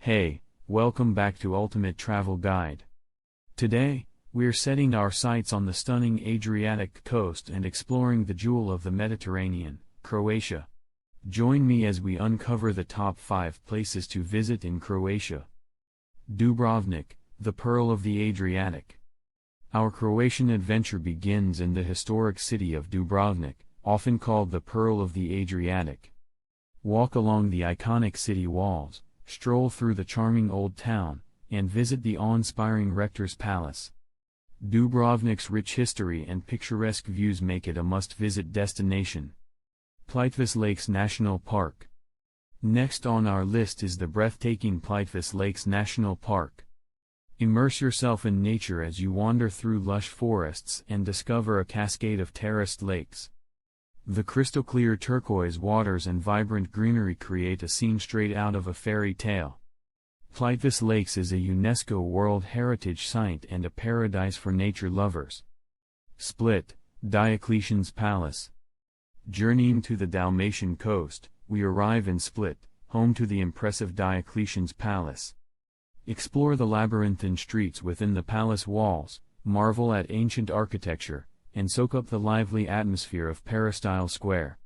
Hey, welcome back to Ultimate Travel Guide. Today, we're setting our sights on the stunning Adriatic coast and exploring the jewel of the Mediterranean, Croatia. Join me as we uncover the top 5 places to visit in Croatia. Dubrovnik, the Pearl of the Adriatic. Our Croatian adventure begins in the historic city of Dubrovnik, often called the Pearl of the Adriatic. Walk along the iconic city walls, stroll through the charming old town, and visit the awe-inspiring Rector's Palace. Dubrovnik's rich history and picturesque views make it a must-visit destination. Plitvice Lakes National Park. Next on our list is the breathtaking Plitvice Lakes National Park. Immerse yourself in nature as you wander through lush forests and discover a cascade of terraced lakes. The crystal-clear turquoise waters and vibrant greenery create a scene straight out of a fairy tale. Plitvice Lakes is a UNESCO World Heritage Site and a paradise for nature lovers. Split, Diocletian's Palace. Journeying to the Dalmatian coast, we arrive in Split, home to the impressive Diocletian's Palace. Explore the labyrinthine streets within the palace walls, marvel at ancient architecture, and soak up the lively atmosphere of Peristyle Square.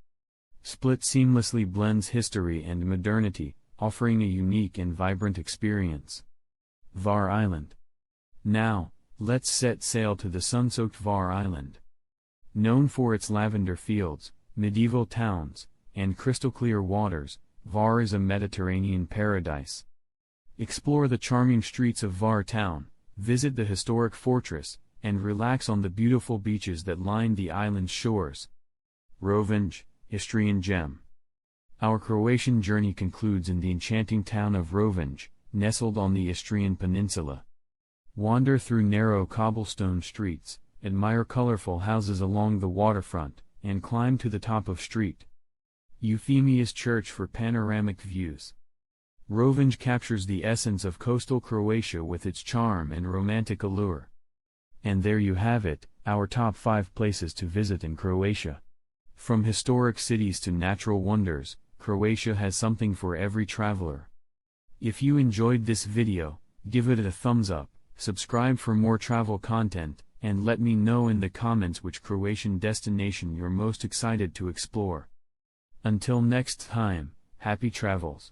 Split seamlessly blends history and modernity, offering a unique and vibrant experience. Var Island. Now, let's set sail to the sun-soaked Var Island. Known for its lavender fields, medieval towns, and crystal-clear waters, Var is a Mediterranean paradise. Explore the charming streets of Var town, visit the historic fortress, and relax on the beautiful beaches that line the island's shores. Rovinj, Istrian Gem. Our Croatian journey concludes in the enchanting town of Rovinj, nestled on the Istrian peninsula. Wander through narrow cobblestone streets, admire colorful houses along the waterfront, and climb to the top of Street Euphemia's church for panoramic views. Rovinj captures the essence of coastal Croatia with its charm and romantic allure. And there you have it, our top 5 places to visit in Croatia. From historic cities to natural wonders, Croatia has something for every traveler. If you enjoyed this video, give it a thumbs up, subscribe for more travel content, and let me know in the comments which Croatian destination you're most excited to explore. Until next time, happy travels.